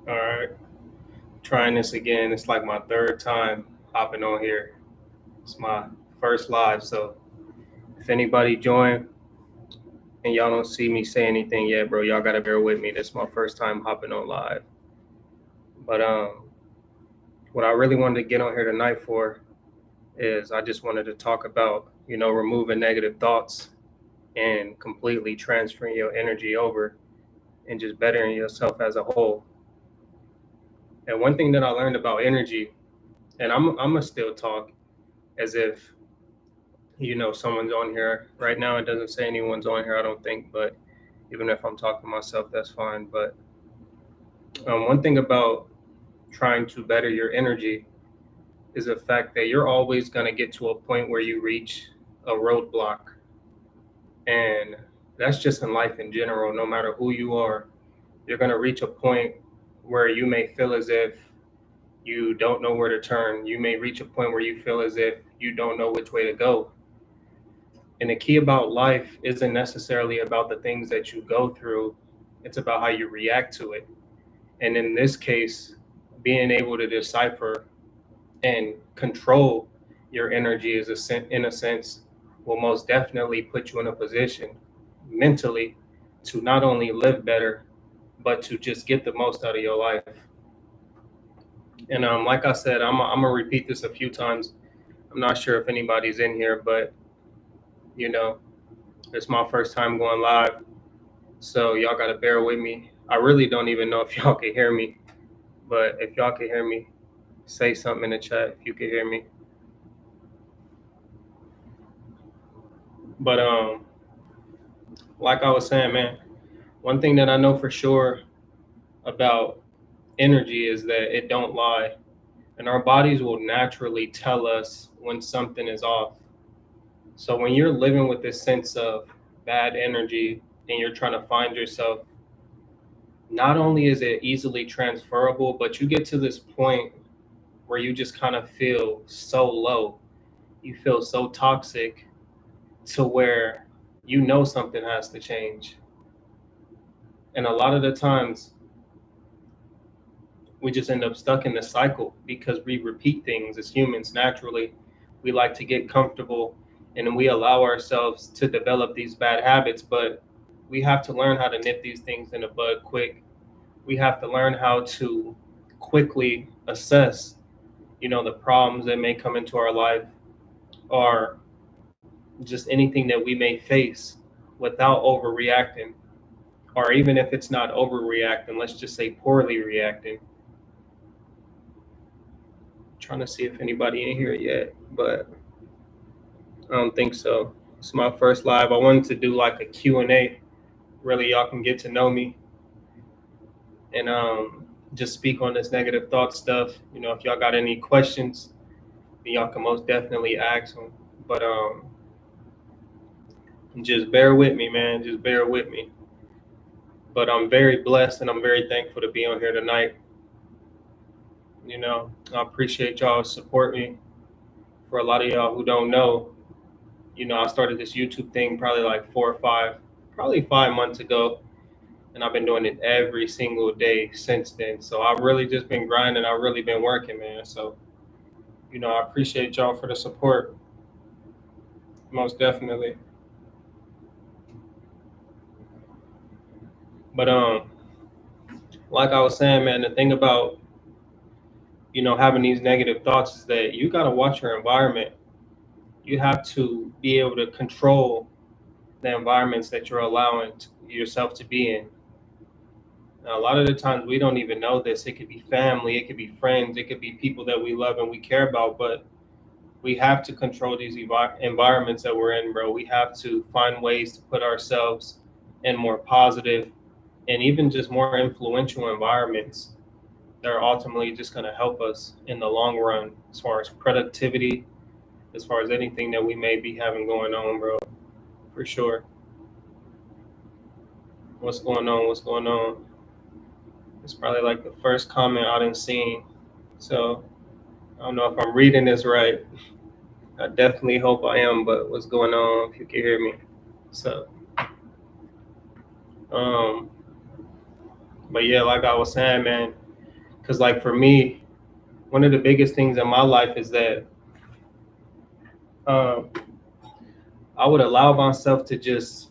All right, trying this again. It's like my third time hopping on here. It's my first live, so if anybody join and y'all don't see me say anything yet, bro, y'all gotta bear with me. This is my first time hopping on live. But what I really wanted to get on here tonight for is I just wanted to talk about removing negative thoughts and completely transferring your energy over and just bettering yourself as a whole. And one thing that I learned about energy, and I'm gonna still talk as if someone's on here right now. It doesn't say anyone's on here, I don't think, but even if I'm talking to myself, that's fine. But one thing about trying to better your energy is the fact that you're always going to get to a point where you reach a roadblock. And that's just in life in general. No matter who you are, you're going to reach a point where you may feel as if you don't know where to turn. You may reach a point where you feel as if you don't know which way to go. And the key about life isn't necessarily about the things that you go through, it's about how you react to it. And in this case, being able to decipher and control your energy is in a sense will most definitely put you in a position mentally to not only live better, but to just get the most out of your life. And like I said, I'm gonna repeat this a few times. I'm not sure if anybody's in here, but you know, it's my first time going live. So y'all gotta bear with me. I really don't even know if y'all can hear me, but if y'all can hear me, say something in the chat if you can hear me. But like I was saying, man, one thing that I know for sure about energy is that it don't lie, and our bodies will naturally tell us when something is off. So when you're living with this sense of bad energy and you're trying to find yourself, not only is it easily transferable, but you get to this point where you just kind of feel so low. You feel so toxic to where something has to change. And a lot of the times we just end up stuck in the cycle because we repeat things as humans naturally. We like to get comfortable and then we allow ourselves to develop these bad habits, but we have to learn how to nip these things in the bud quick. We have to learn how to quickly assess, the problems that may come into our life or just anything that we may face without overreacting. Or even if it's not overreacting, let's just say poorly reacting. Trying to see if anybody in here yet, but I don't think so. It's my first live. I wanted to do like a Q&A. Really, y'all can get to know me and just speak on this negative thought stuff. If y'all got any questions, then y'all can most definitely ask them. But just bear with me, man. Just bear with me. But I'm very blessed and I'm very thankful to be on here tonight. I appreciate y'all support me. For a lot of y'all who don't know, I started this YouTube thing probably like probably 5 months ago, and I've been doing it every single day since then. So I've really just been grinding. I've really been working, man. So I appreciate y'all for the support, most definitely. But like I was saying, man, the thing about having these negative thoughts is that you gotta watch your environment. You have to be able to control the environments that you're allowing yourself to be in. Now, a lot of the times we don't even know this. It could be family, it could be friends, it could be people that we love and we care about, but we have to control these environments that we're in, bro. We have to find ways to put ourselves in more positive and even just more influential environments that are ultimately just going to help us in the long run as far as productivity, as far as anything that we may be having going on, bro. For sure. What's going on? What's going on? It's probably like the first comment I didn't see. So I don't know if I'm reading this right. I definitely hope I am, but what's going on if you can hear me? So um but yeah, like I was saying, man, Because, like, for me, one of the biggest things in my life is that um, I would allow myself to just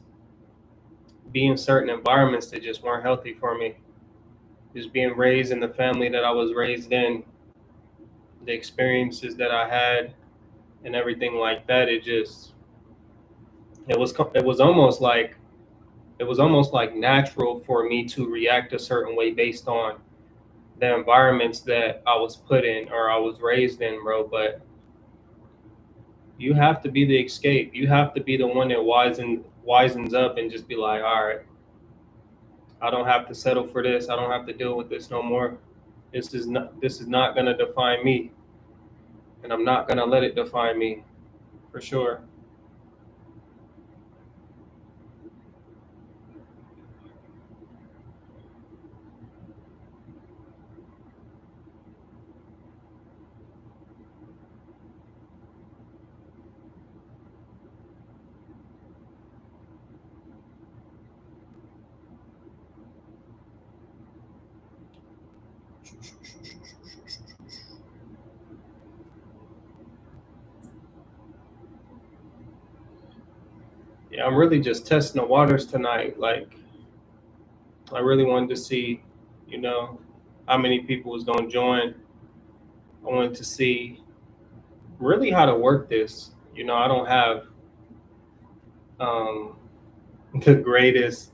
be in certain environments that just weren't healthy for me. Just being raised in the family that I was raised in, the experiences that I had, and everything like that. It was almost like natural for me to react a certain way based on the environments that I was put in or I was raised in, bro. But you have to be the escape. You have to be the one that wisens up and just be like, all right, I don't have to settle for this. I don't have to deal with this no more. This is not gonna define me, and I'm not gonna let it define me for sure. Yeah, I'm really just testing the waters tonight. Like, I really wanted to see, you know, how many people was gonna join. I wanted to see really how to work this. I don't have um, the greatest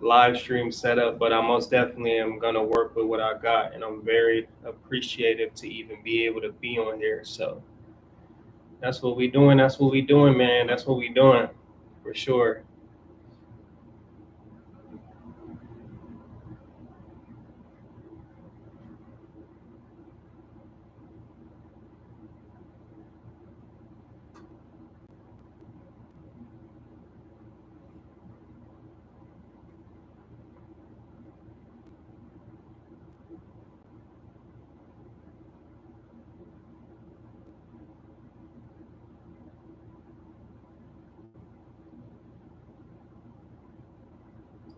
live stream setup, but I most definitely am gonna work with what I got, and I'm very appreciative to even be able to be on here. So that's what we doing. That's what we doing, man. That's what we doing for sure.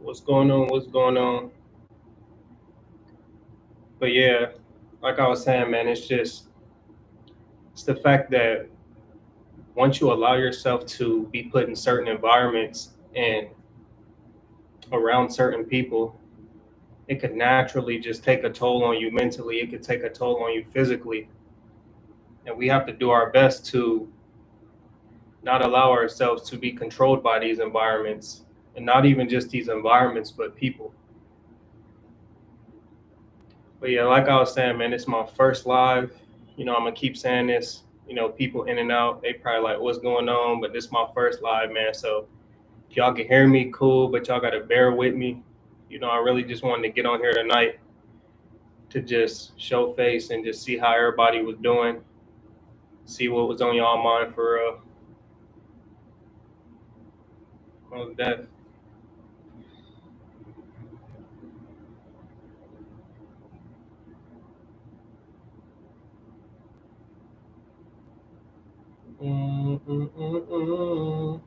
What's going on? What's going on? But yeah, like I was saying, man, it's the fact that once you allow yourself to be put in certain environments and around certain people, it could naturally just take a toll on you mentally. It could take a toll on you physically. And we have to do our best to not allow ourselves to be controlled by these environments. And not even just these environments, but people. But yeah, like I was saying, man, it's my first live. I'm gonna keep saying this. People in and out, they probably like, what's going on? But this is my first live, man. So if y'all can hear me, cool. But y'all gotta bear with me. I really just wanted to get on here tonight to just show face and just see how everybody was doing, see what was on y'all mind for that. Mm, mm, mm, mm.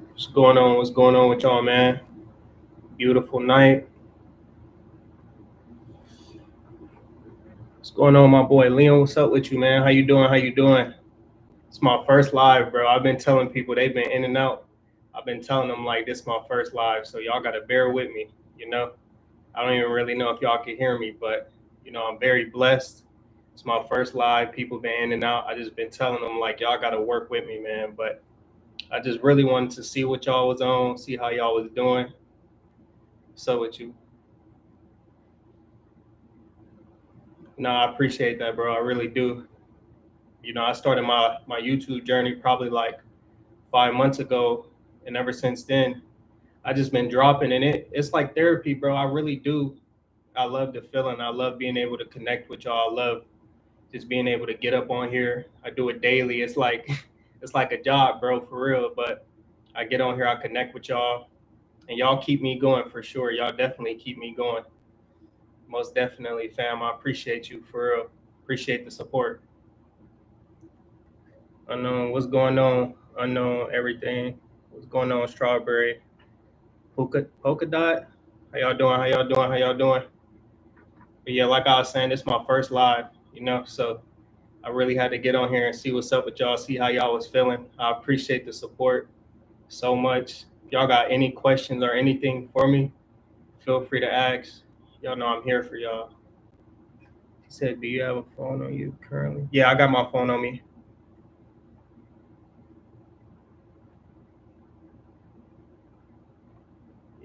What's going on? What's going on with y'all, man? Beautiful night. What's going on, my boy Leon? What's up with you, man? How you doing? How you doing? It's my first live, bro. I've been telling people they've been in and out. I've been telling them like this is my first live, so y'all gotta bear with me. I don't even really know if y'all can hear me, but I'm very blessed. It's my first live. People been in and out. I just been telling them like y'all gotta work with me, man. But I just really wanted to see what y'all was on, see how y'all was doing. So with you. No, I appreciate that, bro. I really do. I started my YouTube journey probably like 5 months ago, and ever since then, I just been dropping, and it's like therapy, bro. I really do. I love the feeling. I love being able to connect with y'all. I love just being able to get up on here. I do it daily. It's like it's like a job, bro, for real. But I get on here, I connect with y'all, and y'all keep me going for sure. Y'all definitely keep me going. Most definitely, fam. I appreciate you for real. Appreciate the support. Unknown, what's going on? Unknown, everything. What's going on, Strawberry? Polka Dot? How y'all doing? How y'all doing? How y'all doing? But yeah, like I was saying, this is my first live, so I really had to get on here and see what's up with y'all, see how y'all was feeling. I appreciate the support so much. If y'all got any questions or anything for me, feel free to ask. Y'all know I'm here for y'all. He said, do you have a phone on you currently? Yeah, I got my phone on me.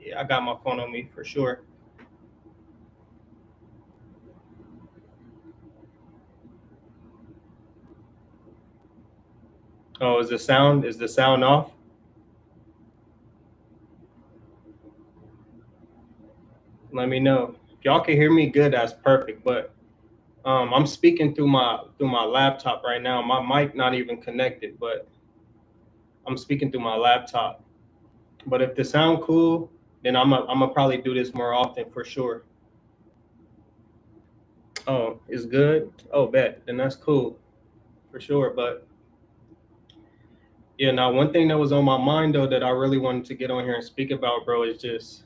Yeah, I got my phone on me for sure. Oh, is the sound off? Let me know. If y'all can hear me good, that's perfect. But I'm speaking through my laptop right now. My mic not even connected, but I'm speaking through my laptop. But if the sound cool, then I'm gonna probably do this more often for sure. Oh, it's good. Oh, bet. Then that's cool for sure. But yeah, now one thing that was on my mind though that I really wanted to get on here and speak about, bro, is just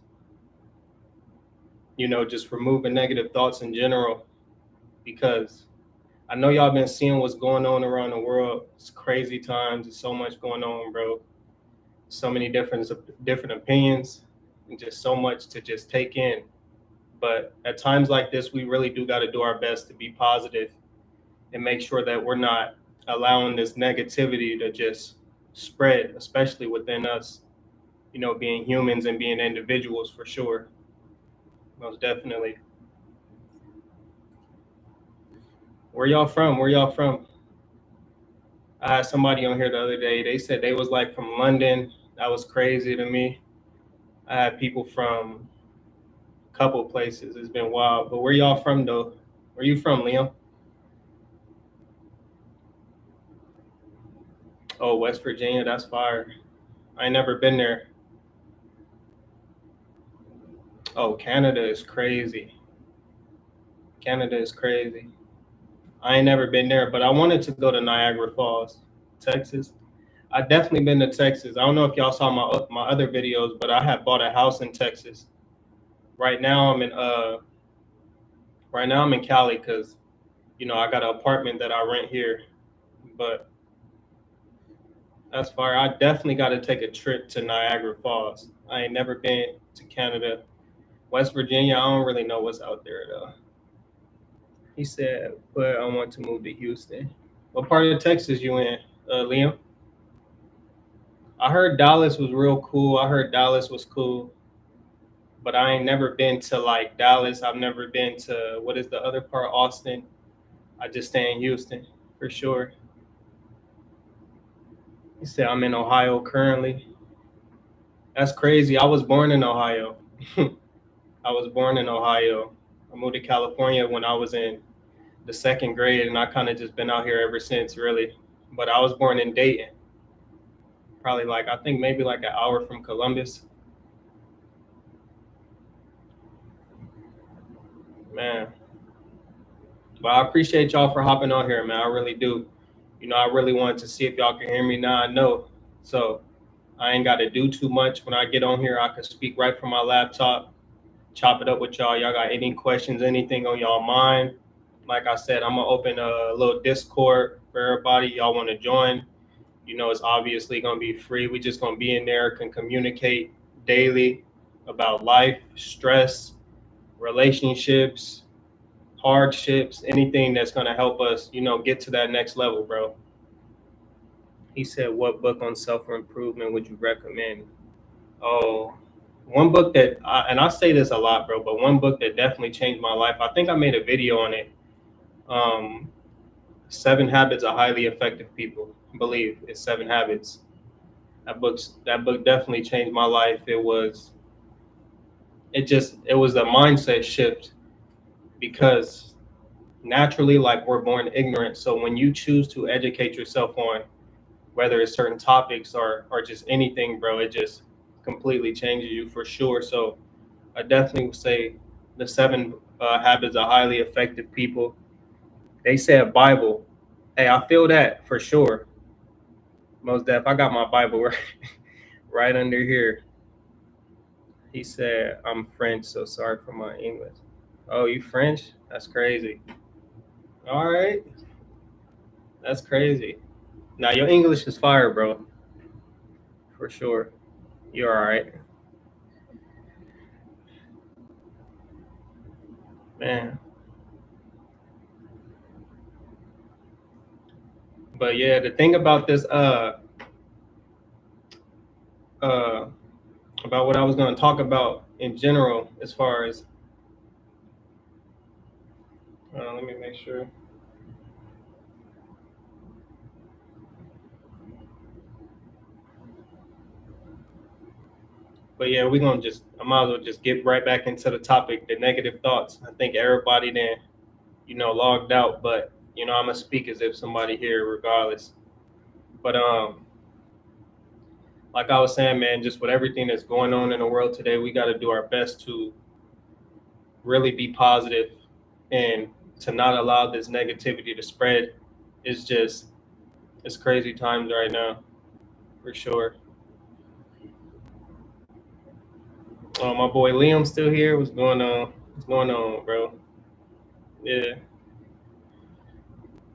just removing negative thoughts in general because I know y'all been seeing what's going on around the world. It's crazy times. There's so much going on, bro. So many different opinions and just so much to just take in. But at times like this, we really do got to do our best to be positive and make sure that we're not allowing this negativity to just spread, especially within us, being humans and being individuals for sure. Most definitely. Where y'all from? Where y'all from? I had somebody on here the other day. They said they was like from London. That was crazy to me. I had people from a couple places. It's been wild. But where y'all from though? Where you from, Liam? Oh, West Virginia. That's fire. I ain't never been there. Oh, Canada is crazy. Canada is crazy. I ain't never been there, but I wanted to go to Niagara Falls, Texas. I definitely been to Texas. I don't know if y'all saw my other videos, but I had bought a house in Texas. Right now I'm in Cali because I got an apartment that I rent here. But that's far. I definitely got to take a trip to Niagara Falls. I ain't never been to Canada. West Virginia, I don't really know what's out there though. He said, but I want to move to Houston. What part of Texas you in, Liam? I heard Dallas was real cool. I heard Dallas was cool, but I ain't never been to like Dallas. I've never been to what is the other part, Austin. I just stay in Houston for sure. He said I'm in Ohio currently. That's crazy. I was born in Ohio. I was born in Ohio. I moved to California when I was in the second grade, and I kind of just been out here ever since, really. But I was born in Dayton, probably like I think maybe like an hour from Columbus. Man, but I appreciate y'all for hopping on here, man. I really do. I really wanted to see if y'all can hear me now. I know, so I ain't got to do too much. When I get on here, I can speak right from my laptop, chop it up with y'all. Y'all got any questions, anything on y'all mind? Like I said, I'm gonna open a little Discord for everybody. Y'all want to join? It's obviously gonna be free. We just gonna be in there, can communicate daily about life, stress, relationships, hardships, anything that's gonna help us, get to that next level, bro. He said, "What book on self improvement would you recommend?" Oh, one book and I say this a lot, bro, but one book that definitely changed my life. I think I made a video on it. Um, Seven Habits of Highly Effective People. I believe it's Seven Habits. That book definitely changed my life. It was a mindset shift because naturally, like we're born ignorant. So when you choose to educate yourself on whether it's certain topics or just anything, bro, it just completely changes you for sure. So I definitely would say the seven habits of highly effective people. They said Bible. Hey, I feel that for sure. Most def, I got my Bible right under here. He said, I'm French, so sorry for my English. Oh, you French? That's crazy. All right. That's crazy. Now, your English is fire, bro. For sure. You're all right. Man. But yeah, the thing about this, uh, about what I was going to talk about in general, as far as, let me make sure. But yeah, we're gonna just I might as well just get right back into the topic, the negative thoughts. I think everybody then, logged out, but I'm gonna speak as if somebody here regardless. But like I was saying, man, just with everything that's going on in the world today, we gotta do our best to really be positive and to not allow this negativity to spread. It's just it's crazy times right now, for sure. My boy Liam still here. What's going on? What's going on, bro? Yeah.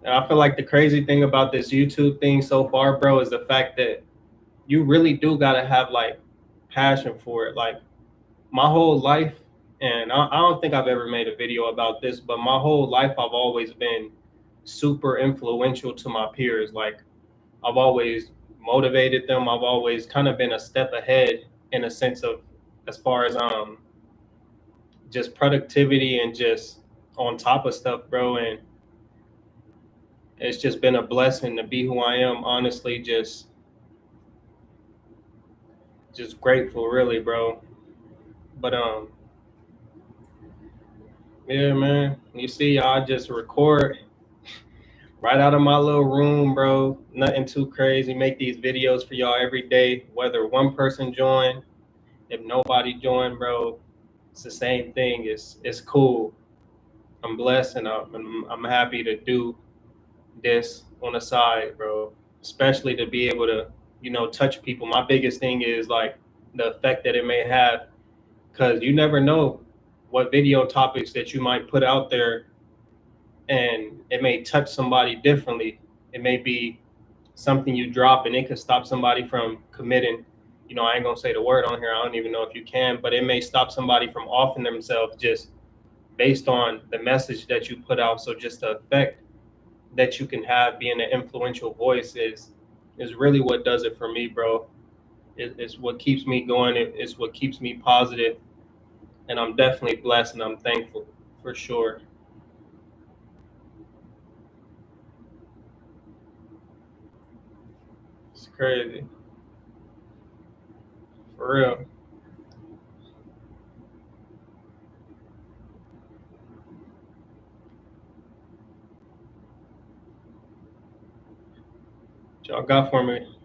And I feel like the crazy thing about this YouTube thing so far, bro, is the fact that you really do gotta have like passion for it. Like my whole life, and I don't think I've ever made a video about this, but my whole life I've always been super influential to my peers. Like I've always motivated them. I've always kind of been a step ahead in a sense of as far as just productivity and just on top of stuff, bro. And it's just been a blessing to be who I am. Honestly, just grateful, really, bro. But yeah, man. You see, I just record right out of my little room, bro. Nothing too crazy. Make these videos for y'all every day. Whether one person join, if nobody join, bro, it's the same thing. It's cool. I'm blessed, and I'm happy to do this on the side, bro. Especially to be able to, touch people. My biggest thing is like the effect that it may have, because you never know what video topics that you might put out there, and it may touch somebody differently. It may be something you drop and it could stop somebody from committing. I ain't gonna say the word on here. I don't even know if you can, but it may stop somebody from offing themselves just based on the message that you put out. So just the effect that you can have being an influential voice is really what does it for me, bro. It's what keeps me going. It's what keeps me positive, and I'm definitely blessed and I'm thankful for sure. It's crazy, for real. What y'all got for me?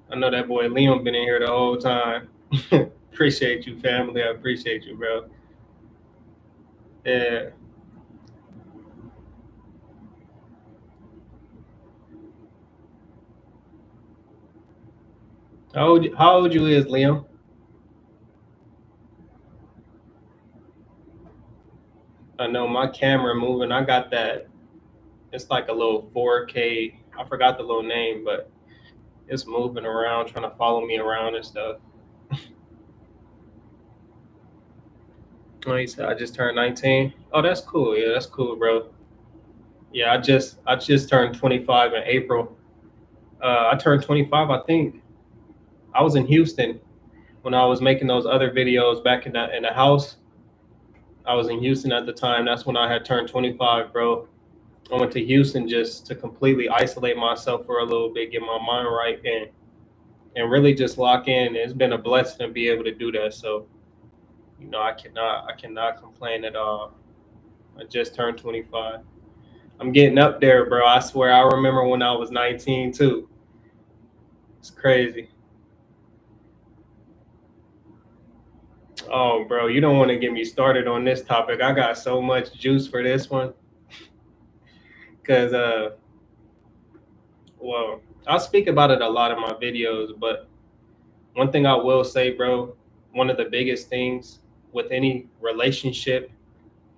I know that boy Liam been in here the whole time. Appreciate you, family. I appreciate you, bro. Yeah. How old you is, Liam? I know my camera moving. I got that. It's like a little 4K. I forgot the little name, but it's moving around, trying to follow me around and stuff. Oh, he said I just turned 19. Oh, that's cool. Yeah, that's cool, bro. Yeah, I just turned 25 in April. I turned 25. I think I was in Houston when I was making those other videos back in the house. I was in Houston at the time. That's when I had turned 25, bro. I went to Houston just to completely isolate myself for a little bit, get my mind right, and really just lock in. It's been a blessing to be able to do that. So, I cannot complain at all. I just turned 25. I'm getting up there, bro. I swear I remember when I was 19 too. It's crazy. Oh, bro, you don't want to get me started on this topic. I got so much juice for this one. Cause well, I'll speak about it a lot in my videos, but One thing I will say, bro, one of the biggest things with any relationship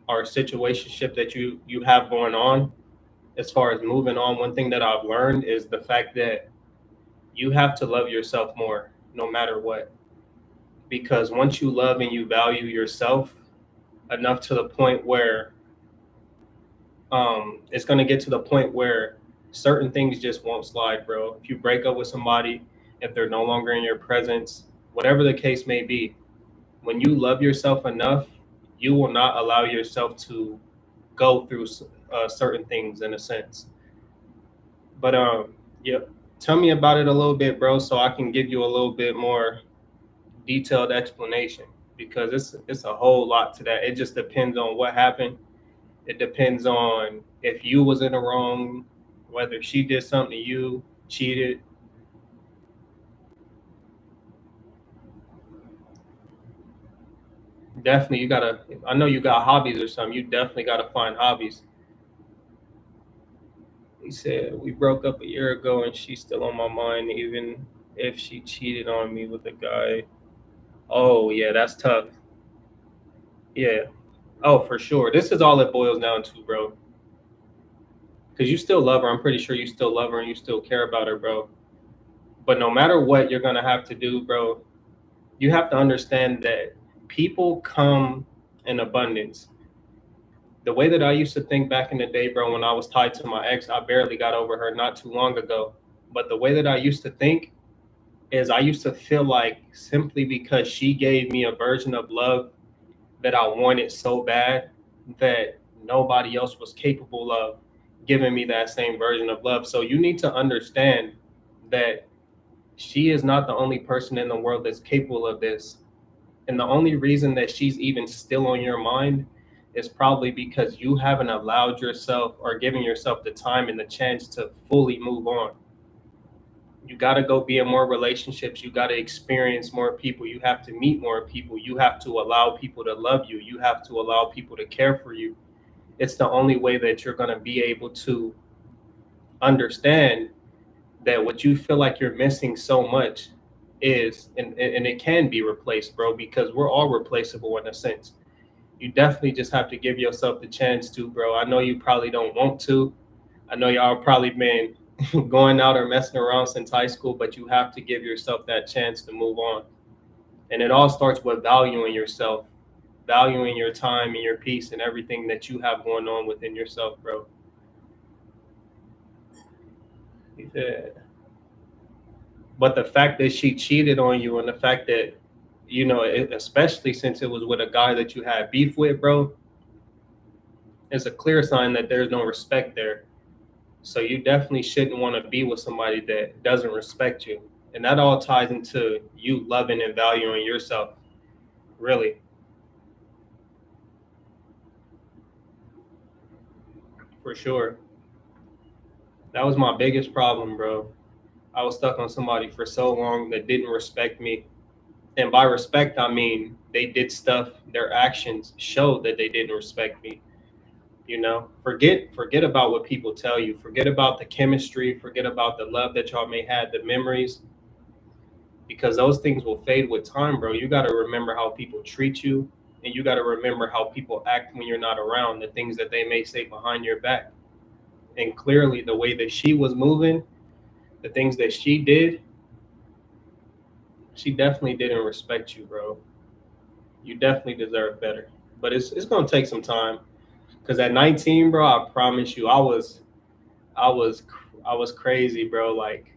or situationship that you have going on, as far as moving on, one thing that I've learned is the fact that you have to love yourself more, no matter what. Because once you love and you value yourself enough to the point where it's gonna get to the point where certain things just won't slide, bro. If you break up with somebody, if they're no longer in your presence, whatever the case may be, when you love yourself enough, you will not allow yourself to go through certain things in a sense. But yeah, tell me about it a little bit, bro, so I can give you a little bit more detailed explanation because it's a whole lot to that. It just depends on what happened. It depends on if you was in the wrong, whether she did something to you, cheated. Definitely, you gotta. I know you got hobbies or something. You definitely gotta find hobbies. He said we broke up a year ago, and she's still on my mind, even if she cheated on me with a guy. Oh yeah, that's tough. Yeah. Oh, for sure. This is all it boils down to, bro. Because you still love her. I'm pretty sure you still love her and you still care about her, bro. But no matter what you're gonna have to do, bro, you have to understand that people come in abundance. The way that I used to think back in the day, bro, when I was tied to my ex, I barely got over her not too long ago. But the way that I used to think is I used to feel like simply because she gave me a version of love that I wanted so bad that nobody else was capable of giving me that same version of love. So you need to understand that she is not the only person in the world that's capable of this. And the only reason that she's even still on your mind is probably because you haven't allowed yourself or given yourself the time and the chance to fully move on. You got to go be in more relationships. You got to experience more people. You have to meet more people. You have to allow people to love you. You have to allow people to care for you. It's the only way that you're going to be able to understand that what you feel like you're missing so much is, and it can be replaced, bro, because we're all replaceable in a sense. You definitely just have to give yourself the chance to, bro. I know you probably don't want to. I know y'all probably been going out or messing around since high school, but you have to give yourself that chance to move on. And it all starts with valuing yourself, valuing your time and your peace and everything that you have going on within yourself, bro. He said, but the fact that she cheated on you and the fact that, especially since it was with a guy that you had beef with, bro, it's a clear sign that there's no respect there. So you definitely shouldn't want to be with somebody that doesn't respect you. And that all ties into you loving and valuing yourself, really, for sure. That was my biggest problem, bro. I was stuck on somebody for so long that didn't respect me. And by respect, I mean they did stuff, their actions showed that they didn't respect me. Forget about what people tell you. Forget about the chemistry, forget about the love that y'all may have, the memories, because those things will fade with time, bro. You got to remember how people treat you, and you got to remember how people act when you're not around, the things that they may say behind your back. And clearly, the way that she was moving, the things that she did, she definitely didn't respect you, bro. You definitely deserve better. But it's gonna take some time. Cause at 19, bro, I promise you, I was I was crazy, bro. Like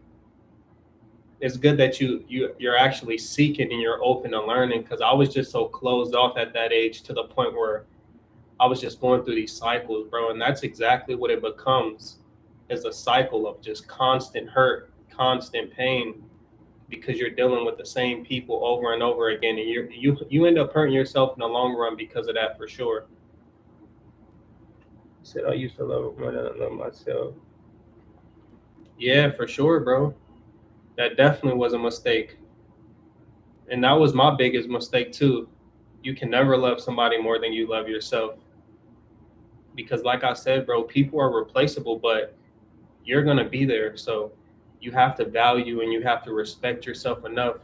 it's good that you're actually seeking and you're open to learning. Cause I was just so closed off at that age to the point where I was just going through these cycles, bro. And that's exactly what it becomes, is a cycle of just constant hurt, constant pain, because you're dealing with the same people over and over again, and you end up hurting yourself in the long run because of that, for sure. He said I used to love it more than I love myself. Yeah, for sure, bro. That definitely was a mistake, and that was my biggest mistake too. You can never love somebody more than you love yourself, because like I said, bro, people are replaceable, but you're gonna be there. So you have to value and you have to respect yourself enough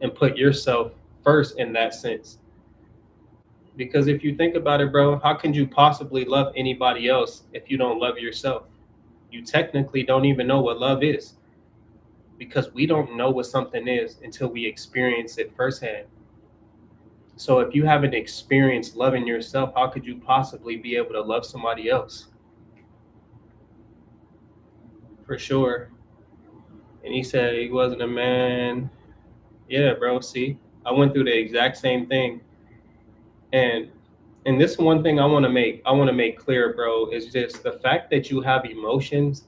and put yourself first in that sense. Because if you think about it, bro, how can you possibly love anybody else if you don't love yourself? You technically don't even know what love is, because we don't know what something is until we experience it firsthand. So if you haven't experienced loving yourself, how could you possibly be able to love somebody else? For sure. And he said he wasn't a man. Yeah, bro. See, I went through the exact same thing. And this one thing I want to make clear, bro, is just the fact that you have emotions,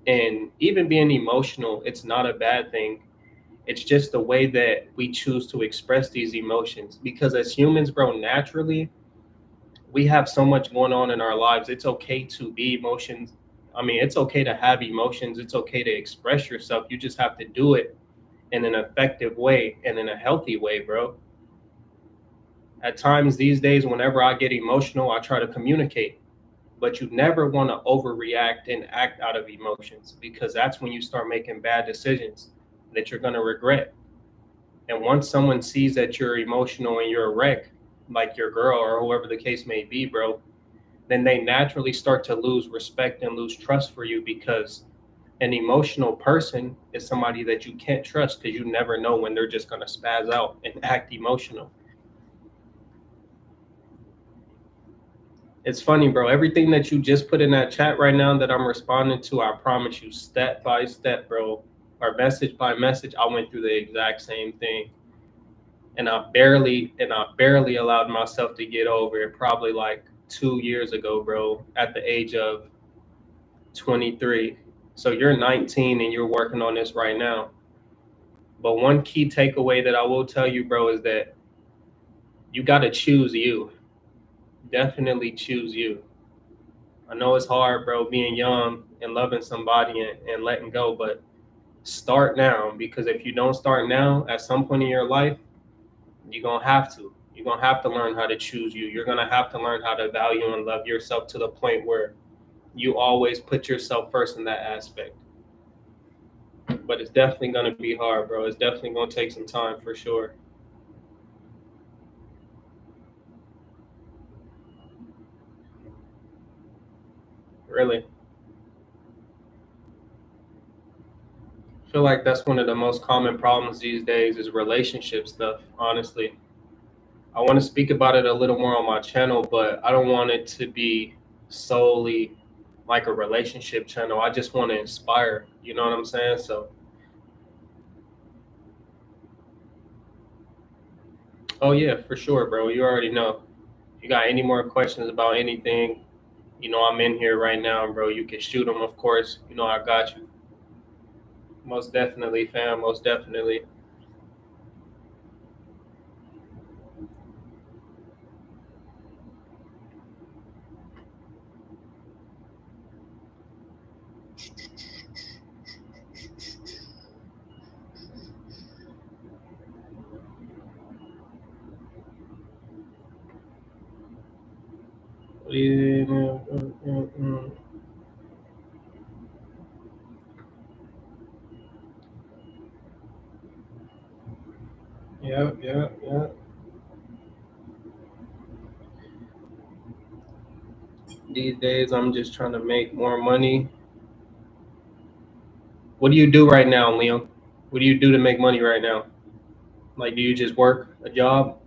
and even being emotional, it's not a bad thing. It's just the way that we choose to express these emotions. Because as humans, bro, naturally, we have so much going on in our lives. It's okay to be emotions. I mean, it's okay to have emotions. It's okay to express yourself. You just have to do it in an effective way and in a healthy way, bro. At times these days, whenever I get emotional, I try to communicate. But you never want to overreact and act out of emotions, because that's when you start making bad decisions that you're going to regret. And once someone sees that you're emotional and you're a wreck, like your girl or whoever the case may be, bro, then they naturally start to lose respect and lose trust for you, because an emotional person is somebody that you can't trust, because you never know when they're just going to spaz out and act emotional. It's funny, bro. Everything that you just put in that chat right now that I'm responding to, I promise you, step by step, bro, or message by message, I went through the exact same thing. And I barely allowed myself to get over it, probably like 2 years ago, bro, at the age of 23. So you're 19 and you're working on this right now. But one key takeaway that I will tell you, bro, is that you got to choose you. Definitely choose you. I know it's hard, bro, being young and loving somebody and letting go, but start now, because if you don't start now, at some point in your life, you're going to have to. You're going to have to learn how to choose you. You're going to have to learn how to value and love yourself to the point where you always put yourself first in that aspect. But it's definitely going to be hard, bro. It's definitely going to take some time for sure. Really. I feel like that's one of the most common problems these days is relationship stuff, honestly. I want to speak about it a little more on my channel, but I don't want it to be solely like a relationship channel. I just want to inspire, you know what I'm saying? So, oh yeah, for sure, bro. You already know. If you got any more questions about anything, I'm in here right now, bro. You can shoot them, of course. I got you. Most definitely, fam. Most definitely. Yeah, yeah, yeah. These days, I'm just trying to make more money. What do you do right now, Liam? What do you do to make money right now? Like, do you just work a job?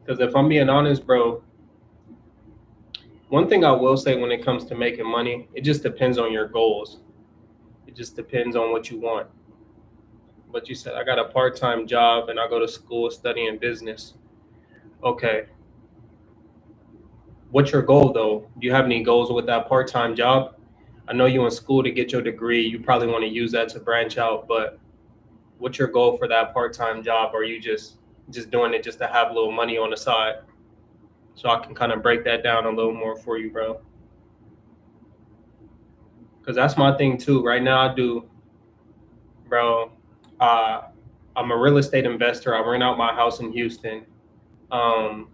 Because if I'm being honest, bro, one thing I will say when it comes to making money, it just depends on your goals. It just depends on what you want. But you said I got a part-time job and I go to school studying business. Okay. What's your goal though? Do you have any goals with that part-time job? I know you in school to get your degree. You probably want to use that to branch out, but what's your goal for that part-time job? Or are you just doing it just to have a little money on the side? So I can kind of break that down a little more for you, bro. Because that's my thing too. Right now, I do, bro. Uh, I'm a real estate investor. I rent out my house in Houston. Um,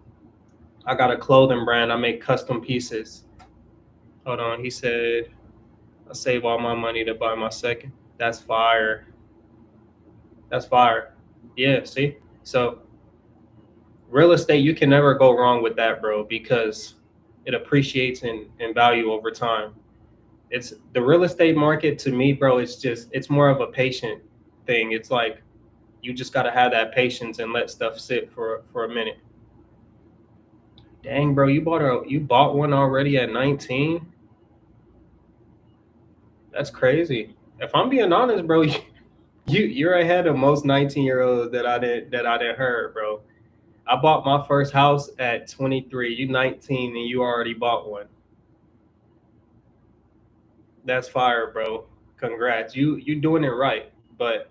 I got a clothing brand. I make custom pieces. Hold on. He said, I save all my money to buy my second. That's fire. That's fire. Yeah, see? So, real estate, you can never go wrong with that, bro, because it appreciates in value over time. It's the real estate market to me, bro, it's more of a patient thing. It's like you just got to have that patience and let stuff sit for a minute. Dang, bro, you bought one already at 19? That's crazy. If I'm being honest, bro, you're ahead of most 19-year-olds that I didn't heard, bro. I bought my first house at 23. You 19 and you already bought one. That's fire, bro. Congrats. You doing it right. But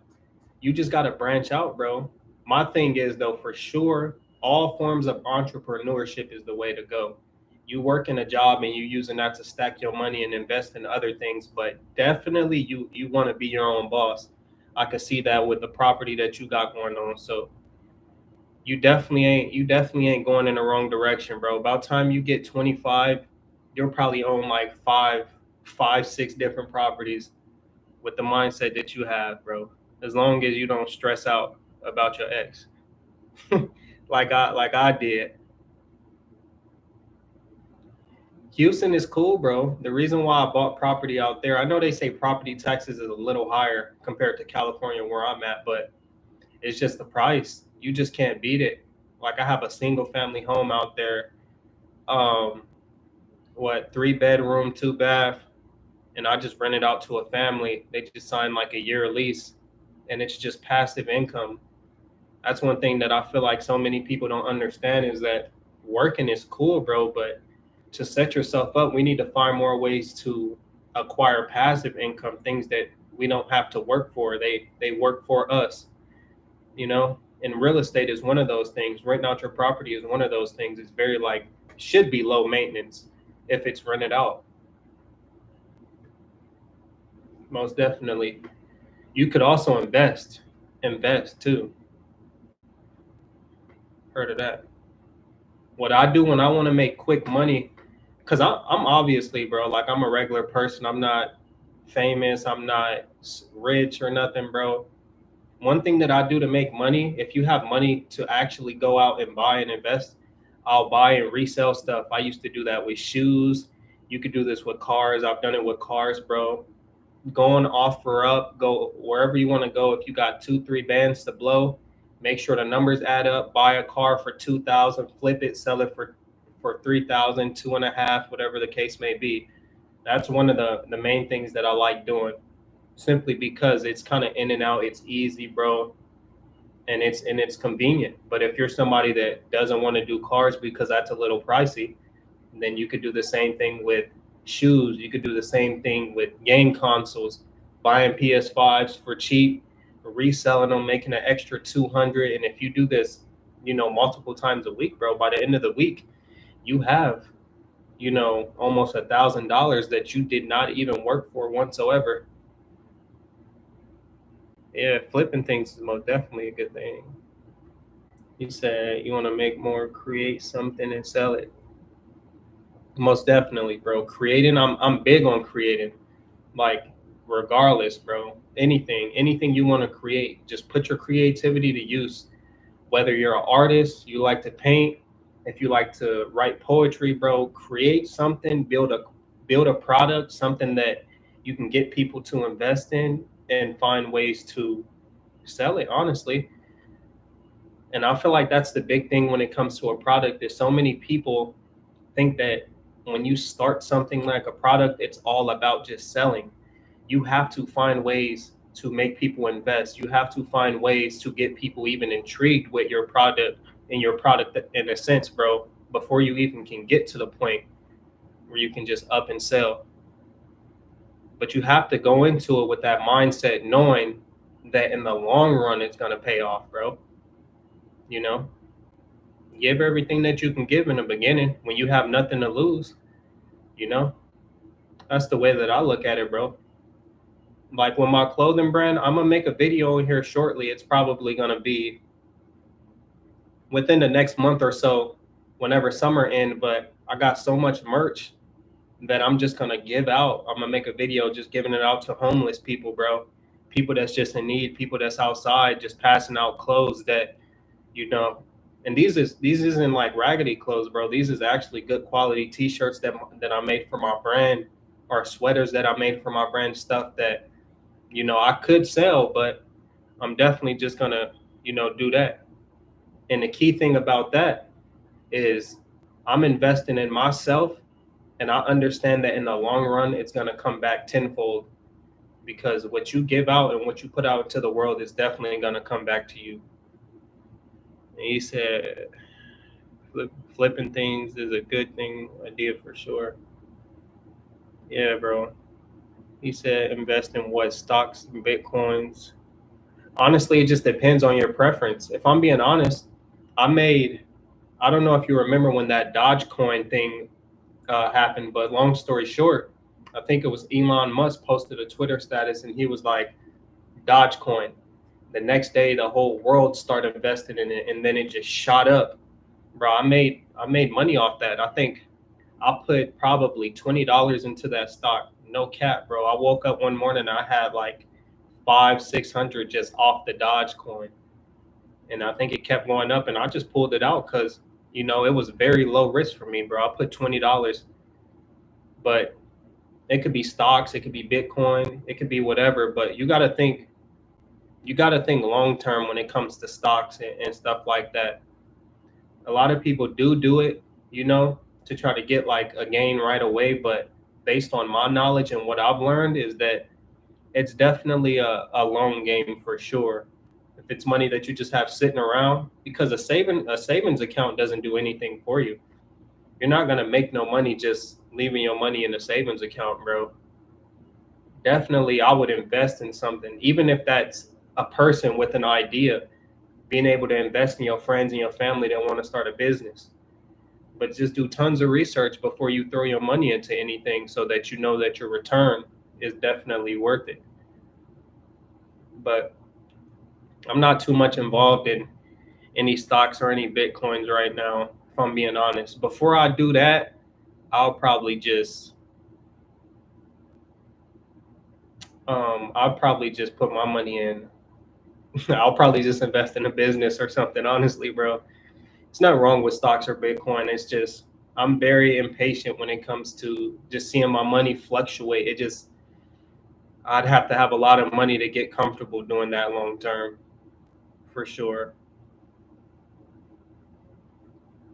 you just got to branch out, bro. My thing is though, for sure, all forms of entrepreneurship is the way to go. You work in a job and you using that to stack your money and invest in other things, but definitely you want to be your own boss. I could see that with the property that you got going on. So you definitely ain't going in the wrong direction, bro. About time you get 25, you'll probably own like five, 6 different properties with the mindset that you have, bro. As long as you don't stress out about your ex, like I did. Houston is cool, bro. The reason why I bought property out there, I know they say property taxes is a little higher compared to California where I'm at, but it's just the price. You just can't beat it. Like I have a single family home out there. Um, what 3 bedroom, 2 bath, and I just rent it out to a family. They just signed like a year lease, and it's just passive income. That's one thing that I feel like so many people don't understand is that working is cool, bro, but to set yourself up, we need to find more ways to acquire passive income, things that we don't have to work for. They work for us, you know? And real estate is one of those things. Renting out your property is one of those things. It's very like should be low maintenance if it's rented out. Most definitely. You could also invest too. Heard of that? What I do when I want to make quick money, because I'm obviously, bro, like I'm a regular person. I'm not famous. I'm not rich or nothing, bro. One thing that I do to make money, if you have money to actually go out and buy and invest, I'll buy and resell stuff. I used to do that with shoes. You could do this with cars. I've done it with cars, bro. Go and offer up, go wherever you want to go. If you got 2, 3 bands to blow, make sure the numbers add up. Buy a car for 2,000, flip it, sell it for 3,000, 2.5, whatever the case may be. That's one of the main things that I like doing, simply because it's kind of in and out. It's easy, bro, and it's convenient. But if you're somebody that doesn't want to do cars because that's a little pricey, then you could do the same thing with shoes. You could do the same thing with game consoles, buying PS5s for cheap, reselling them, making an extra 200. And if you do this, multiple times a week, bro, by the end of the week, you have, almost $1,000 that you did not even work for whatsoever. Yeah, flipping things is most definitely a good thing. You said you want to make more, create something and sell it. Most definitely, bro. Creating, I'm big on creating. Like, regardless, bro. Anything you want to create, just put your creativity to use. Whether you're an artist, you like to paint, if you like to write poetry, bro, create something, build a product, something that you can get people to invest in and find ways to sell it, honestly. And I feel like that's the big thing when it comes to a product is so many people think that when you start something like a product, it's all about just selling. You have to find ways to make people invest. You have to find ways to get people even intrigued with your product and your product in a sense, bro, before you even can get to the point where you can just up and sell. But you have to go into it with that mindset, knowing that in the long run, it's going to pay off, bro. You know, give everything that you can give in the beginning when you have nothing to lose, you know, that's the way that I look at it, bro. Like with my clothing brand, I'm gonna make a video in here shortly. It's probably gonna be within the next month or so, whenever summer ends. But I got so much merch that I'm just gonna give out. I'm gonna make a video just giving it out to homeless people, bro. People that's just in need, people that's outside, just passing out clothes that, you know. And these isn't like raggedy clothes, bro. These is actually good quality t-shirts that I made for my brand, or sweaters that I made for my brand, stuff that, I could sell, but I'm definitely just gonna, do that. And the key thing about that is I'm investing in myself, and I understand that in the long run it's gonna come back tenfold, because what you give out and what you put out to the world is definitely gonna come back to you. And he said, flipping things is a good thing idea for sure. Yeah, bro. He said invest in what, stocks and bitcoins. Honestly, it just depends on your preference. If I'm being honest, I don't know if you remember when that Dogecoin thing happened, but long story short, I think it was Elon Musk posted a Twitter status and he was like, Dogecoin. The next day, the whole world started investing in it, and then it just shot up, bro. I made money off that. I think I put probably $20 into that stock. No cap, bro. I woke up one morning and I had like 500-600 just off the Dogecoin, and I think it kept going up, and I just pulled it out because it was very low risk for me, bro. I put $20, but it could be stocks, it could be Bitcoin, it could be whatever. But you got to think long term when it comes to stocks and stuff like that. A lot of people do it, to try to get like a gain right away. But based on my knowledge and what I've learned is that it's definitely a long game for sure. If it's money that you just have sitting around, because a savings account doesn't do anything for you. You're not gonna make no money just leaving your money in a savings account, bro. Definitely, I would invest in something, even if that's a person with an idea, being able to invest in your friends and your family that want to start a business. But just do tons of research before you throw your money into anything, so that you know that your return is definitely worth it. But I'm not too much involved in any stocks or any Bitcoins right now, if I'm being honest. Before I do that, I'll probably just I'll probably just put my money in. I'll probably just invest in a business or something, honestly, bro. It's not wrong with stocks or Bitcoin. It's just I'm very impatient when it comes to just seeing my money fluctuate. I'd have to have a lot of money to get comfortable doing that long term, for sure.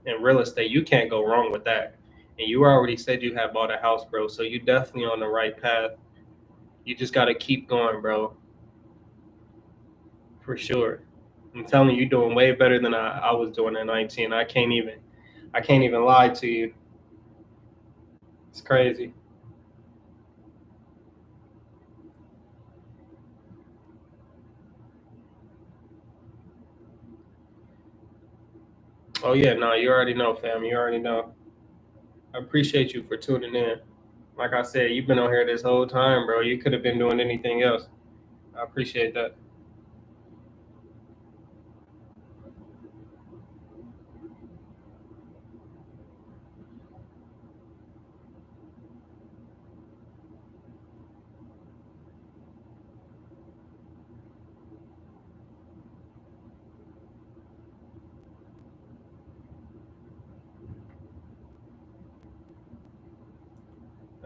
In real estate, you can't go wrong with that. And you already said you have bought a house, bro. So you definitely on the right path. You just got to keep going, bro, for sure. I'm telling you, you're doing way better than I was doing at 19. I can't even lie to you. It's crazy. Oh yeah, no, you already know, fam. You already know. I appreciate you for tuning in. Like I said, you've been on here this whole time, bro. You could have been doing anything else. I appreciate that.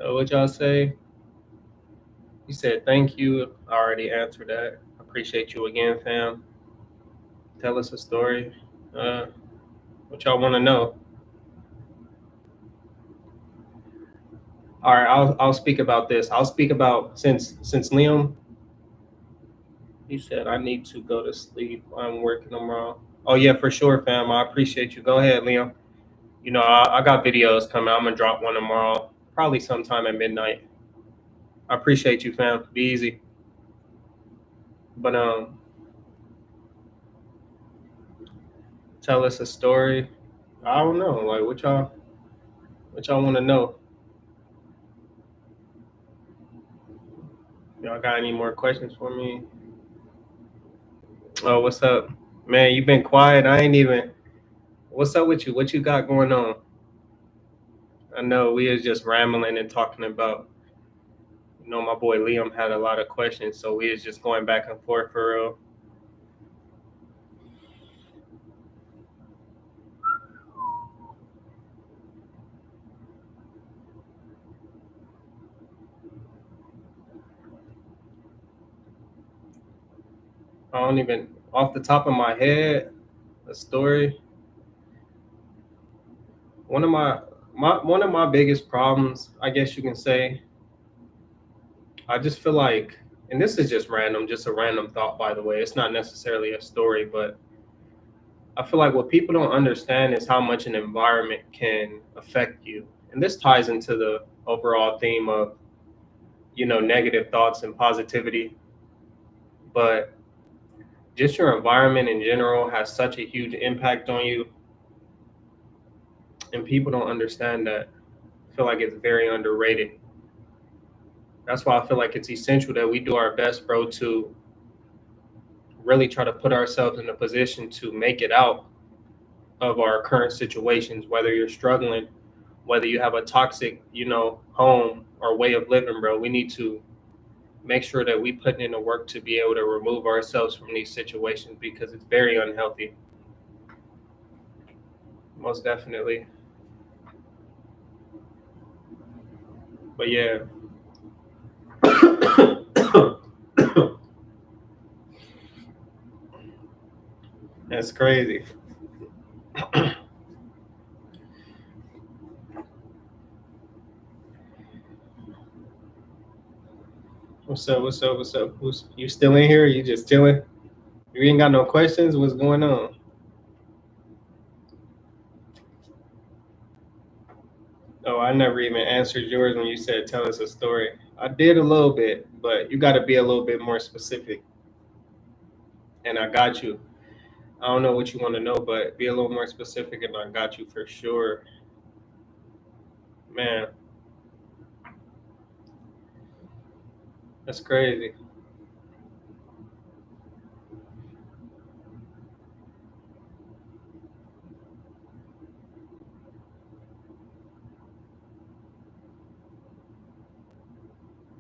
What y'all say? You said thank you. I already answered that. Appreciate you again, fam. Tell us a story. Uh, what y'all want to know? All right, I'll speak about this. I'll speak about, since Liam, he said I need to go to sleep. I'm working tomorrow. Oh yeah, for sure, fam. I appreciate you. Go ahead, Liam. I got videos coming. I'm gonna drop one tomorrow, probably sometime at midnight. I appreciate you, fam. Be easy. But tell us a story. I don't know. Like what y'all want to know? Y'all got any more questions for me? Oh, what's up? Man, you been quiet. I ain't even. What's up with you? What you got going on? I know we was just rambling and talking about, my boy Liam had a lot of questions, so we was just going back and forth for real. I don't even, off the top of my head, a story. One of my biggest problems, I guess you can say, I just feel like, and this is just random, just a random thought, by the way. It's not necessarily a story, but I feel like what people don't understand is how much an environment can affect you. And this ties into the overall theme of, negative thoughts and positivity. But just your environment in general has such a huge impact on you. And people don't understand that. I feel like it's very underrated. That's why I feel like it's essential that we do our best, bro, to really try to put ourselves in a position to make it out of our current situations, whether you're struggling, whether you have a toxic, home or way of living, bro. We need to make sure that we put in the work to be able to remove ourselves from these situations because it's very unhealthy. Most definitely. But yeah. That's crazy. What's up? What's up? What's up? You still in here? Or you just chilling? You ain't got no questions? What's going on? Oh, I never even answered yours when you said tell us a story. I did a little bit, but you got to be a little bit more specific. And I got you. I don't know what you want to know, but be a little more specific, and I got you for sure. Man, that's crazy.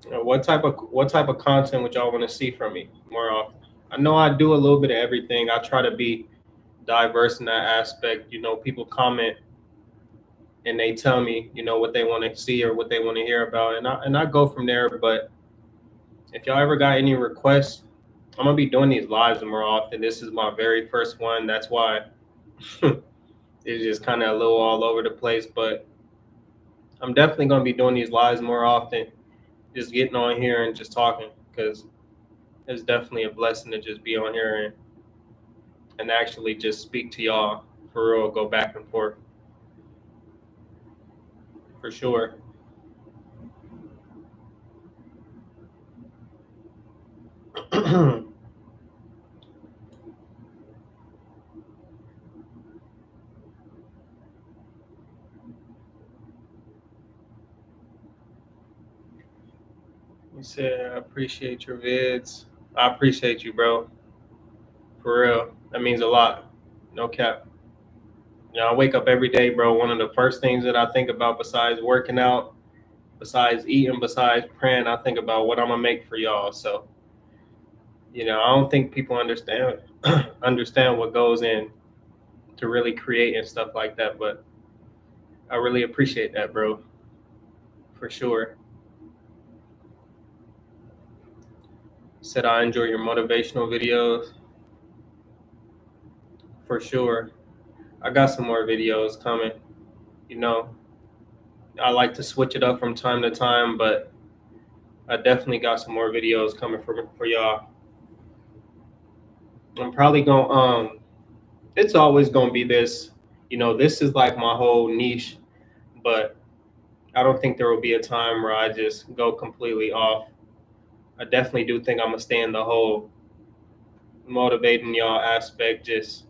What type of content would y'all want to see from me more often? I know I do a little bit of everything. I try to be diverse in that aspect. People comment and they tell me, what they want to see or what they want to hear about, and I go from there. But if y'all ever got any requests, I'm gonna be doing these lives more often. This is my very first one. That's why it's just kind of a little all over the place. But I'm definitely gonna be doing these lives more often. Just getting on here and just talking because it's definitely a blessing to just be on here and actually just speak to y'all for real. Go back and forth for sure. You said I appreciate your vids. I appreciate you, bro. For real. That means a lot. No cap. I wake up every day, bro. One of the first things that I think about besides working out, besides eating, besides praying, I think about what I'm gonna make for y'all. So, I don't think people understand understand what goes in to really create and stuff like that, but I really appreciate that, bro. For sure. Said I enjoy your motivational videos. For sure. I got some more videos coming. You know, I like to switch it up from time to time, but I definitely got some more videos coming for y'all. I'm probably going it's always gonna be this, this is like my whole niche, but I don't think there will be a time where I just go completely off. I definitely do think I'm gonna stay in the whole motivating y'all aspect just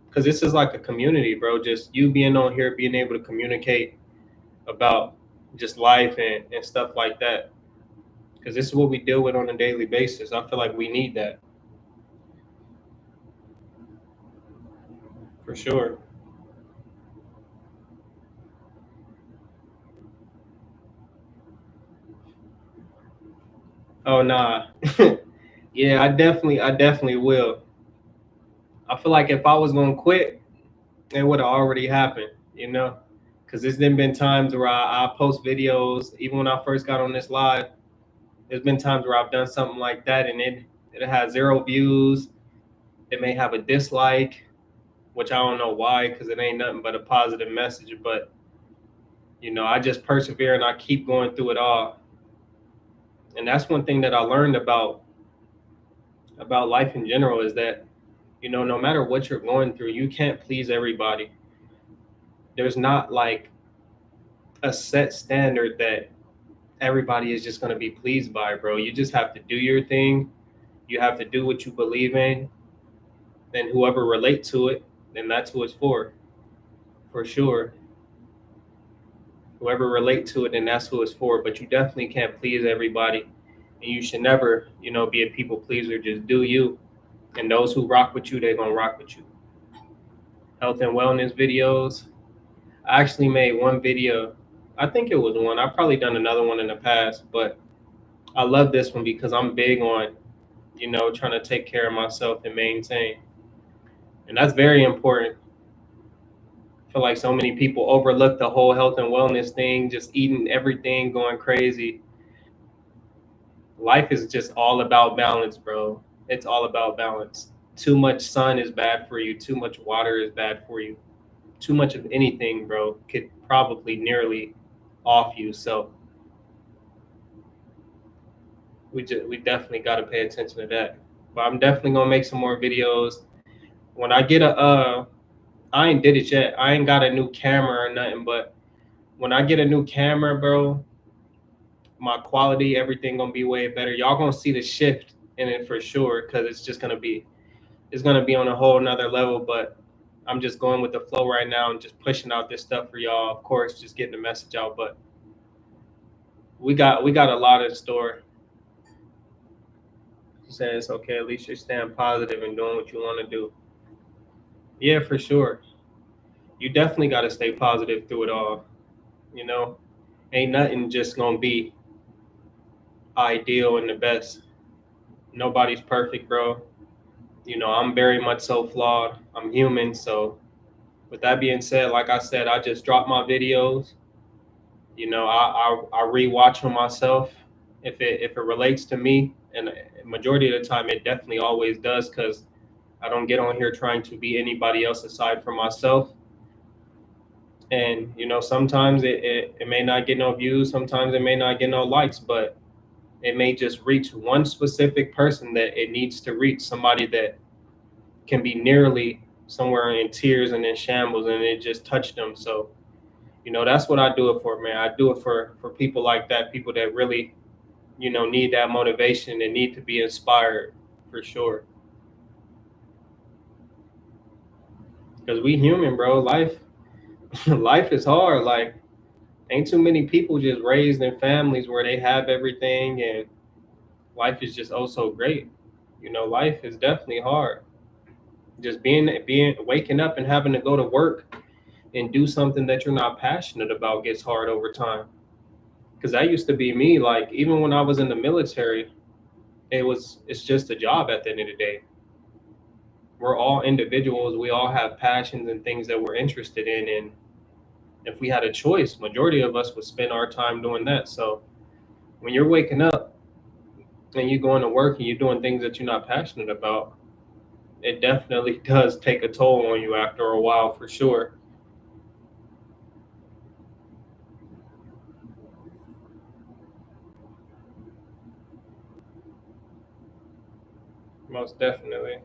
because this is like a community, bro. Just you being on here, being able to communicate about just life and stuff like that. because this is what we deal with on a daily basis. I feel like we need that for sure. Oh nah. Yeah, I definitely will. I feel like if I was gonna quit, it would have already happened, you know? Because there's been times where I post videos, even when I first got on this live, there's been times where I've done something like that and it has 0 views. It may have a dislike, which I don't know why, because it ain't nothing but a positive message. But I just persevere and I keep going through it all. And that's one thing that I learned about life in general is that no matter what you're going through, you can't please everybody. There's not like a set standard that everybody is just going to be pleased by, bro. You just have to do your thing. You have to do what you believe in, and whoever relate to it, then that's who it's for sure. Whoever relate to it, then that's who it's for. But you definitely can't please everybody, and you should never, be a people pleaser. Just do you, and those who rock with you, they're gonna rock with you. Health and wellness videos. I actually made one video. I think it was one. I've probably done another one in the past, but I love this one because I'm big on, trying to take care of myself and maintain. And that's very important. I feel like so many people overlook the whole health and wellness thing, just eating everything, going crazy. Life is just all about balance, bro. It's all about balance. Too much sun is bad for you. Too much water is bad for you. Too much of anything, bro, could probably nearly off you. So we definitely got to pay attention to that. But I'm definitely gonna make some more videos when I get a. I ain't did it yet. I ain't got a new camera or nothing, but when I get a new camera, bro, my quality, everything gonna be way better. Y'all gonna see the shift in it for sure, cause it's gonna be on a whole nother level. But I'm just going with the flow right now and just pushing out this stuff for y'all. Of course, just getting the message out. But we got a lot in store. Saying it's okay. At least you're staying positive and doing what you want to do. Yeah, for sure. You definitely got to stay positive through it all. You know, ain't nothing just gonna be ideal and the best. Nobody's perfect, bro. I'm very much so flawed. I'm human. So, with that being said, like I said, I just dropped my videos. I rewatch them myself if it relates to me, and majority of the time, it definitely always does, because I don't get on here trying to be anybody else aside from myself. And sometimes it may not get no views, sometimes it may not get no likes, but it may just reach one specific person that it needs to reach, somebody that can be nearly somewhere in tears and in shambles, and it just touched them. So that's what I do it for, man. I do it for people like that, people that really need that motivation and need to be inspired, for sure. Because we human, bro. Life life is hard. Like, ain't too many people just raised in families where they have everything and life is just oh so great. Life is definitely hard. Just being waking up and having to go to work and do something that you're not passionate about gets hard over time. Because that used to be me. Like, even when I was in the military, it's just a job at the end of the day. We're all individuals. We all have passions and things that we're interested in, and if we had a choice, majority of us would spend our time doing that. So when you're waking up and you're going to work and you're doing things that you're not passionate about, it definitely does take a toll on you after a while, for sure. Most definitely.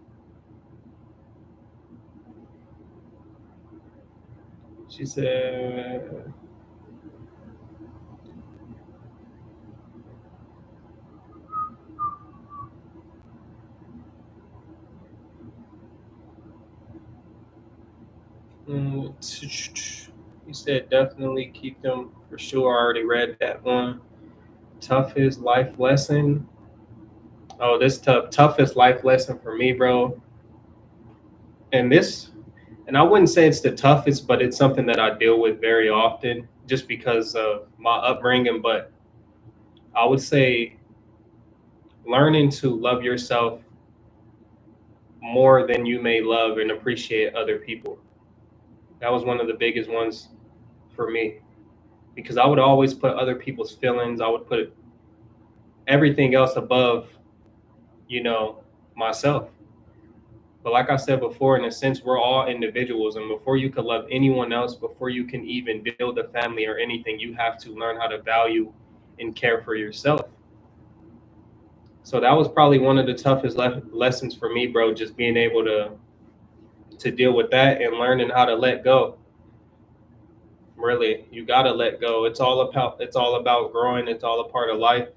She said, he said definitely keep them for sure. I already read that one. Toughest life lesson. Oh, this toughest life lesson for me, bro. And this, and I wouldn't say it's the toughest, but it's something that I deal with very often just because of my upbringing. But I would say learning to love yourself more than you may love and appreciate other people. That was one of the biggest ones for me because I would always put other people's feelings, I would put everything else above, you know, myself. But like I said before, in a sense, we're all individuals. And before you can love anyone else, before you can even build a family or anything, you have to learn how to value and care for yourself. So that was probably one of the toughest lessons for me, bro, just being able to deal with that and learning how to let go. Really, you got to let go. It's all about growing. It's all a part of life,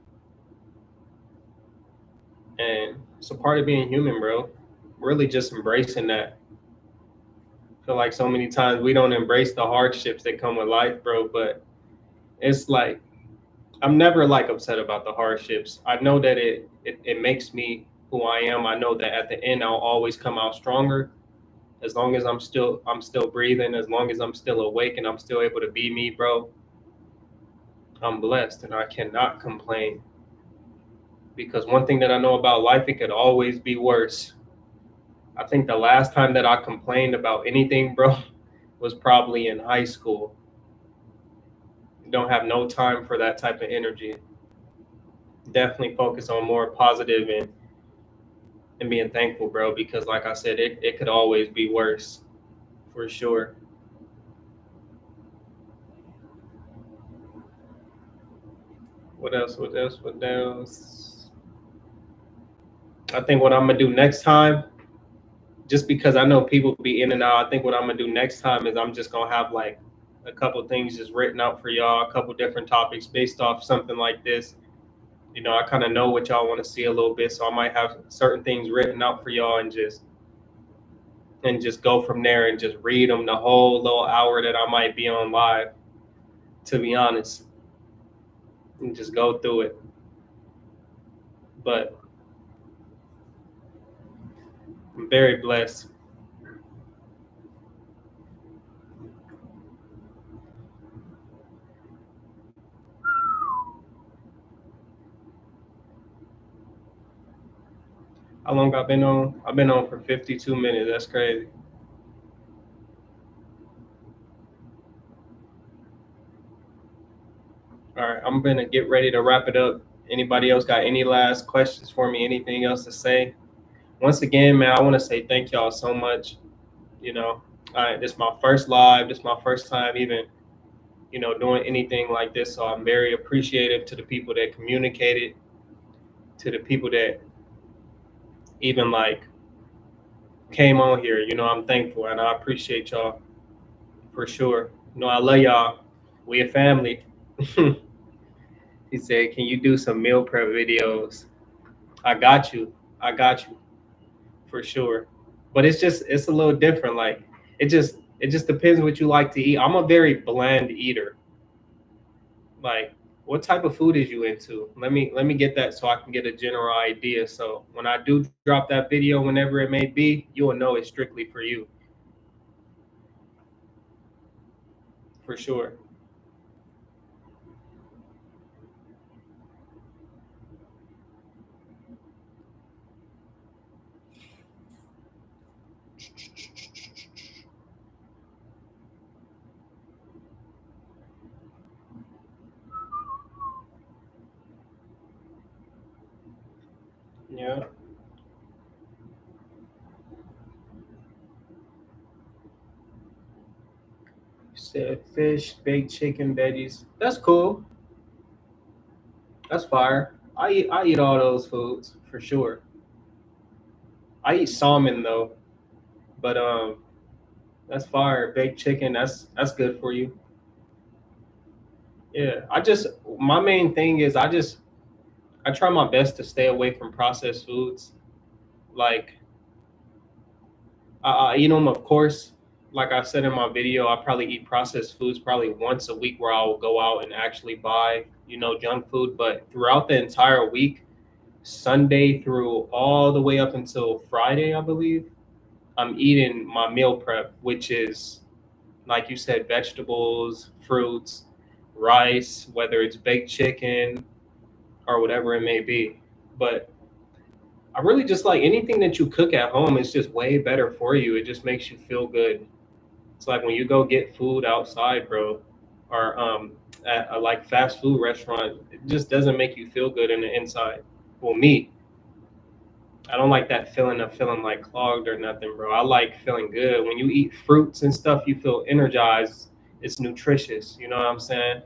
and it's a part of being human, bro. Really just embracing that. I feel like so many times we don't embrace the hardships that come with life, bro, but it's like I'm never like upset about the hardships. I know that it makes me who I am. I know that at the end I'll always come out stronger as long as I'm still breathing, as long as I'm still awake and I'm still able to be me, bro. I'm blessed and I cannot complain because one thing that I know about life, it could always be worse. I think the last time that I complained about anything, bro, was probably in high school. Don't have no time for that type of energy. Definitely focus on more positive and being thankful, bro, because like I said, it could always be worse for sure. What else? What else? What else? I think what I'm gonna do next time, just because I know people be in and out, I think what I'm gonna do next time is I'm just gonna have like a couple things just written out for y'all, a couple different topics based off something like this. I kind of know what y'all want to see a little bit, so I might have certain things written out for y'all and just go from there and just read them the whole little hour that I might be on live, to be honest, and just go through it. But I'm very blessed. How long I've been on? I've been on for 52 minutes. That's crazy. All right, I'm gonna get ready to wrap it up. Anybody else got any last questions for me? Anything else to say? Once again, man, I want to say thank y'all so much. You know, this is my first live. This is my first time even doing anything like this. So I'm very appreciative to the people that communicated, to the people that even like came on here. I'm thankful and I appreciate y'all for sure. I love y'all. We a family. He said, "Can you do some meal prep videos?" I got you. I got you for sure. But it's a little different. Like it just depends what you like to eat. I'm a very bland eater. Like, what type of food is you into? Let me get that so I can get a general idea. So when I do drop that video, whenever it may be, you will know it's strictly for you, for sure. Yeah. You said fish, baked chicken, veggies. That's cool. That's fire. I eat all those foods for sure. I eat salmon though, but that's fire. Baked chicken, that's good for you. Yeah. My main thing is I try my best to stay away from processed foods. Like I eat them, of course, like I said in my video, I probably eat processed foods probably once a week where I'll go out and actually buy, junk food. But throughout the entire week, Sunday through all the way up until Friday, I believe, I'm eating my meal prep, which is, like you said, vegetables, fruits, rice, whether it's baked chicken or whatever it may be. But I really just like anything that you cook at home is just way better for you. It just makes you feel good. It's like when you go get food outside, bro, or at a like fast food restaurant, it just doesn't make you feel good in the inside. Well, me, I don't like that feeling of feeling like clogged or nothing, bro. I like feeling good. When you eat fruits and stuff, you feel energized. It's nutritious. You know what I'm saying?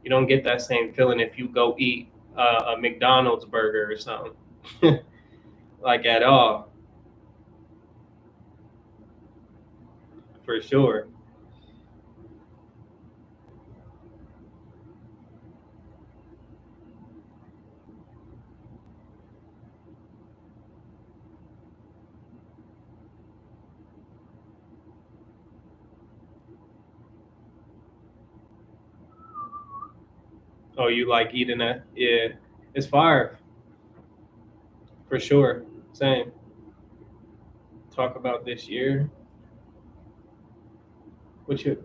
You don't get that same feeling if you go eat a McDonald's burger or something, like at all, for sure. Oh, you like eating that? Yeah, it's fire for sure. Same. Talk about this year. What you?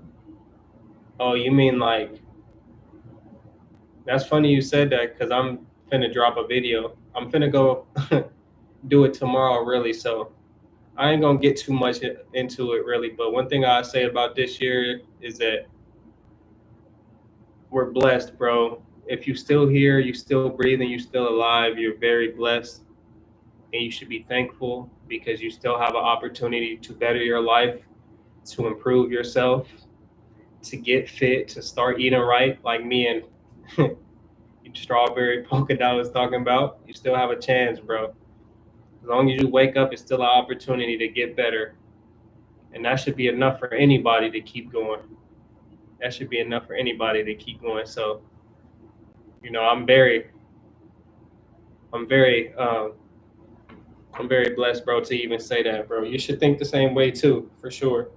Oh, you mean like? That's funny you said that because I'm finna drop a video. I'm finna go do it tomorrow, really. So I ain't gonna get too much into it, really. But one thing I say about this year is that we're blessed, bro. If you still here, you still breathing, you still alive, you're very blessed, and you should be thankful because you still have an opportunity to better your life, to improve yourself, to get fit, to start eating right, like me and strawberry polka dot was talking about. You still have a chance, bro. As long as you wake up, it's still an opportunity to get better, and that should be enough for anybody to keep going. That should be enough for anybody to keep going. So, I'm I'm very, I'm very blessed, bro, to even say that, bro. You should think the same way too, for sure.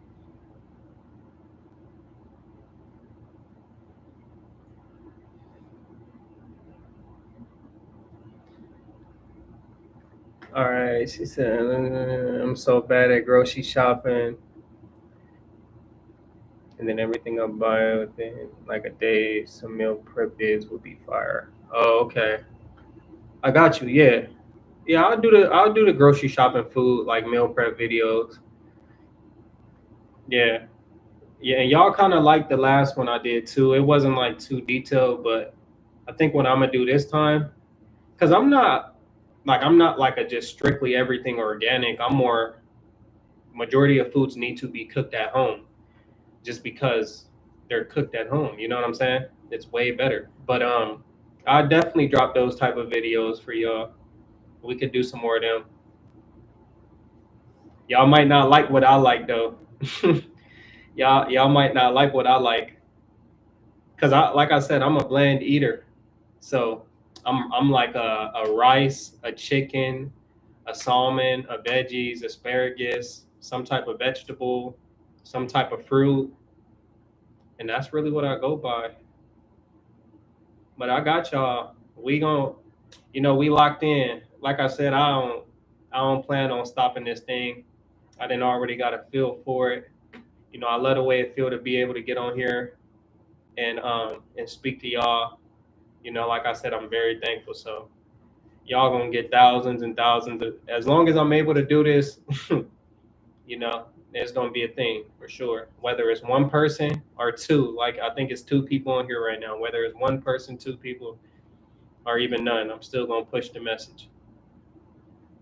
All right, she said, I'm so bad at grocery shopping, and then everything I'll buy within like a day, some meal prep days will be fire. Oh, okay. I got you. Yeah. Yeah, I'll do the grocery shopping food like meal prep videos. Yeah. Yeah, and y'all kind of like the last one I did too. It wasn't like too detailed, but I think what I'm gonna do this time, because I'm not like a just strictly everything organic. I'm more majority of foods need to be cooked at home just because they're cooked at home. You know what I'm saying? It's way better. But I definitely drop those type of videos for y'all. We could do some more of them. Y'all might not like what I like though. Y'all might not like what I like because like I said, I'm a bland eater. So I'm like a rice, a chicken, a salmon, a veggies, asparagus, some type of vegetable, some type of fruit, and that's really what I go by. But I got y'all. We gon' we locked in. Like I said, I don't plan on stopping this thing. I didn't already got a feel for it. I love the way it feel to be able to get on here and speak to y'all. Like I said, I'm very thankful. So y'all gonna get thousands and thousands of, as long as I'm able to do this, there's gonna be a thing for sure. Whether it's one person or two, like I think it's two people on here right now. Whether it's one person, two people, or even none, I'm still gonna push the message.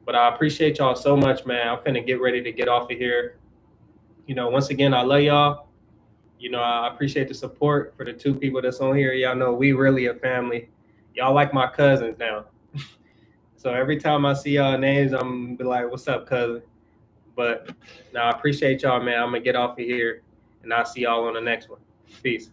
But I appreciate y'all so much, man. I'm finna get ready to get off of here. Once again, I love y'all. I appreciate the support for the two people that's on here. Y'all know we really a family. Y'all like my cousins now. So every time I see y'all names, I'm gonna be like, "What's up, cousin?" But now I appreciate y'all, man. I'm gonna get off of here, and I'll see y'all on the next one. Peace.